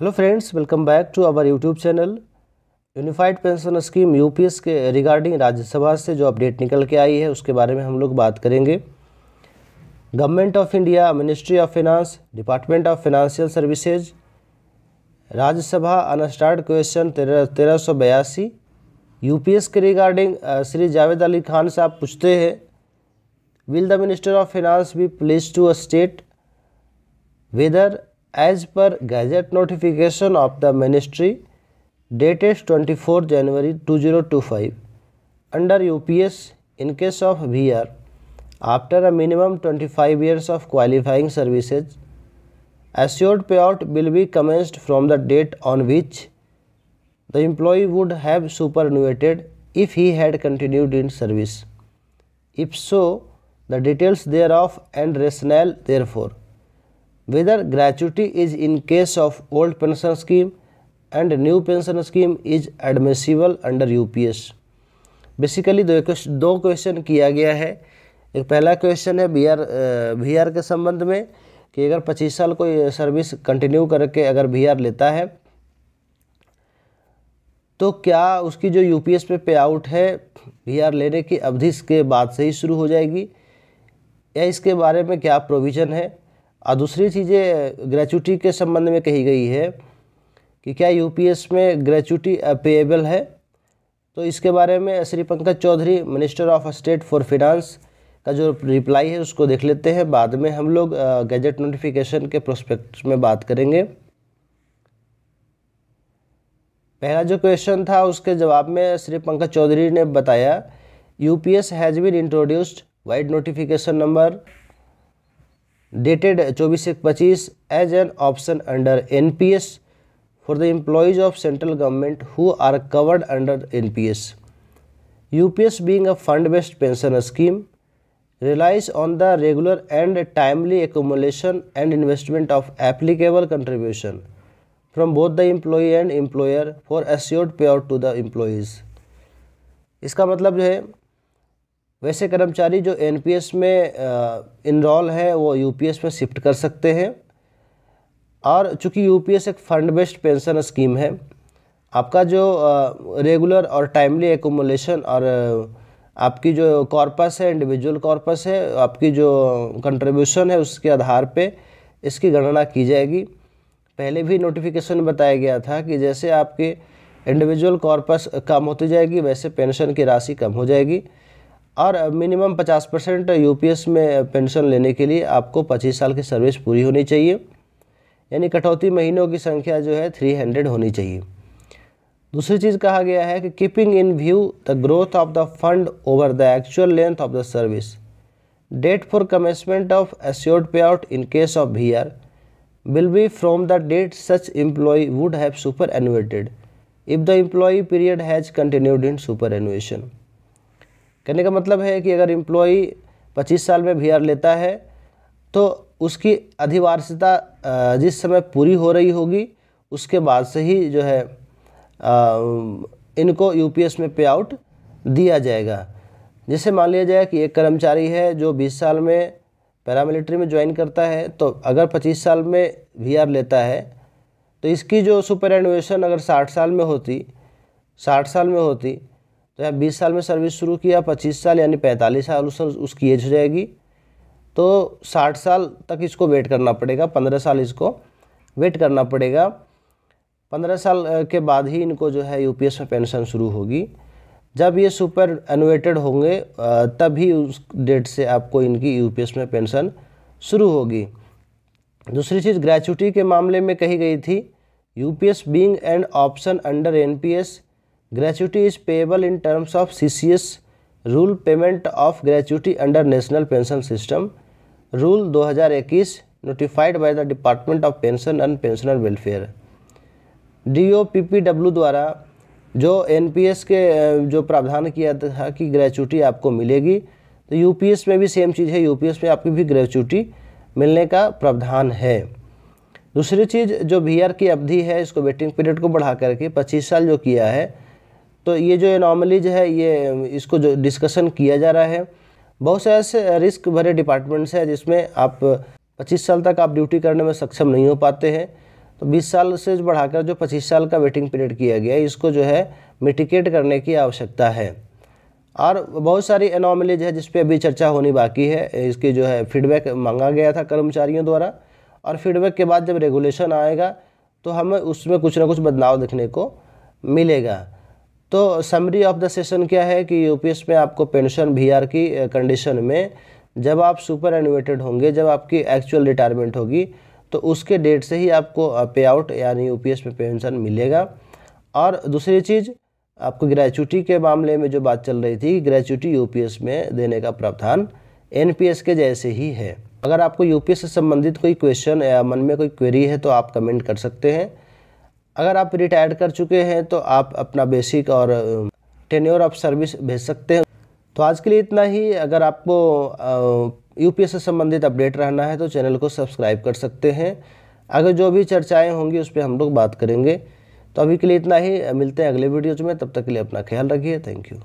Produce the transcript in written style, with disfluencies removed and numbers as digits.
Hello friends, welcome back to our YouTube channel. Unified pension scheme UPS के regarding Rajya Sabha से जो update निकल के आई है उसके बारे में हम लोग बात करेंगे। Government of India, ministry of finance, department of financial services, Rajya Sabha unstarred question 1382 UPS के रिगार्डिंग श्री जावेद अली खान साहब पूछते हैं, will the minister of finance be please to state whether as per gazette notification of the ministry dated 24 January 2025 under UPS in case of VR after a minimum 25 years of qualifying services assured payout will be commenced from the date on which the employee would have superannuated if he had continued in service. If so, the details thereof and rationale therefore. Whether gratuity is in case of old pension scheme and new pension scheme is admissible under UPS. Basically दो question किया गया है। एक पहला question है VR के संबंध में कि अगर 25 साल कोई सर्विस कंटिन्यू करके अगर VR लेता है तो क्या उसकी जो UPS पे पे आउट है VR लेने की अवधि इसके बाद से ही शुरू हो जाएगी या इसके बारे में क्या प्रोविज़न है। और दूसरी चीज़ें ग्रेचुटी के संबंध में कही गई है कि क्या यूपीएस में ग्रेचुटी पेएबल है। तो इसके बारे में Shri Pankaj Chaudhary, minister of state for finance का जो रिप्लाई है उसको देख लेते हैं। बाद में हम लोग गैजेट नोटिफिकेशन के प्रोस्पेक्ट में बात करेंगे। पहला जो क्वेश्चन था उसके जवाब में श्री पंकज चौधरी ने बताया, UPS has been introduced vide notification number dated 24/25 as an option under NPS for the employees of central government who are covered under NPS. UPS being a fund-based pension scheme relies on the regular and timely accumulation and investment of applicable contribution from both the employee and employer for assured payout to the employees. इसका मतलब जो है वैसे कर्मचारी जो NPS में enrol है वो यूपीएस में शिफ्ट कर सकते हैं। और चूंकि यूपीएस एक फंड बेस्ड पेंशन स्कीम है, आपका जो रेगुलर और टाइमली एकुमुलेशन और आपकी जो कॉर्पस है, इंडिविजुअल कॉर्पस है, आपकी जो कंट्रीब्यूशन है उसके आधार पे इसकी गणना की जाएगी। पहले भी नोटिफिकेशन में बताया गया था कि जैसे आपकी इंडिविजुअल कॉर्पस कम होती जाएगी वैसे पेंशन की राशि कम हो जाएगी। और मिनिमम 50% यूपीएस में पेंशन लेने के लिए आपको 25 साल की सर्विस पूरी होनी चाहिए, यानी कटौती महीनों की संख्या जो है 300 होनी चाहिए। दूसरी चीज़ कहा गया है कि keeping in view the growth of the fund over the actual length of the service, date for commencement of assured pay out in case of VR will be from the date such employ would have superannuated if the employ period has continued in superannuation. कहने का मतलब है कि अगर employee 25 साल में VR लेता है तो उसकी अधिवार्षिकता जिस समय पूरी हो रही होगी उसके बाद से ही जो है इनको यूपीएस में पे आउट दिया जाएगा। जैसे मान लिया जाए कि एक कर्मचारी है जो 20 साल में पैरामिलिट्री में ज्वाइन करता है, तो अगर 25 साल में VR लेता है तो इसकी जो सुपर एनुएशन अगर 60 साल में होती तो या 20 साल में सर्विस शुरू किया, 25 साल यानी 45 साल उसकी एज हो जाएगी, तो 60 साल तक इसको वेट करना पड़ेगा, 15 साल इसको वेट करना पड़ेगा। 15 साल के बाद ही इनको जो है यूपीएस में पेंशन शुरू होगी। जब ये सुपर एनुएटेड होंगे तभी उस डेट से आपको इनकी यूपीएस में पेंशन शुरू होगी। दूसरी चीज़ ग्रेचुटी के मामले में कही गई थी, UPS being an option under NPS, gratuity is payable in terms of CCS rule, payment of gratuity under National Pension System Rule 2021 notified by the Department of Pension and Pensioner Welfare। DOPPW द्वारा जो NPS के जो प्रावधान किया था कि gratuity आपको मिलेगी, तो यूपीएस में भी सेम चीज़ है, यूपीएस में आपकी भी ग्रेचुटी मिलने का प्रावधान है। दूसरी चीज़ जो VR की अवधि है इसको वेटिंग पीरियड को बढ़ा करके 25 साल जो किया है, तो ये जो एनॉमलीज है ये इसको जो डिस्कशन किया जा रहा है। बहुत से ऐसे रिस्क भरे डिपार्टमेंट्स हैं जिसमें आप 25 साल तक आप ड्यूटी करने में सक्षम नहीं हो पाते हैं, तो 20 साल से बढ़ाकर जो 25 साल का वेटिंग पीरियड किया गया है, इसको जो है मिटिगेट करने की आवश्यकता है। और बहुत सारी एनॉमलीज है जिस पे अभी चर्चा होनी बाकी है। इसकी जो है फीडबैक मांगा गया था कर्मचारियों द्वारा, और फीडबैक के बाद जब रेगुलेशन आएगा तो हमें उसमें कुछ ना कुछ बदलाव देखने को मिलेगा। तो समरी ऑफ द सेशन क्या है कि यूपीएस में आपको पेंशन वीआर की कंडीशन में जब आप सुपर एनुएटेड होंगे, जब आपकी एक्चुअल रिटायरमेंट होगी, तो उसके डेट से ही आपको पे आउट यानी यूपीएस में पेंशन मिलेगा। और दूसरी चीज़, आपको ग्रेच्युटी के मामले में जो बात चल रही थी, ग्रेच्युटी यूपीएस में देने का प्रावधान एनपीएस के जैसे ही है। अगर आपको यूपीएस से संबंधित कोई क्वेश्चन या मन में कोई क्वेरी है तो आप कमेंट कर सकते हैं। अगर आप रिटायर्ड कर चुके हैं तो आप अपना बेसिक और टेन्योर ऑफ सर्विस भेज सकते हैं। तो आज के लिए इतना ही। अगर आपको यूपीएस से संबंधित अपडेट रहना है तो चैनल को सब्सक्राइब कर सकते हैं। अगर जो भी चर्चाएं होंगी उस पर हम लोग बात करेंगे। तो अभी के लिए इतना ही, मिलते हैं अगले वीडियोज में। तब तक के लिए अपना ख्याल रखिए। Thank you.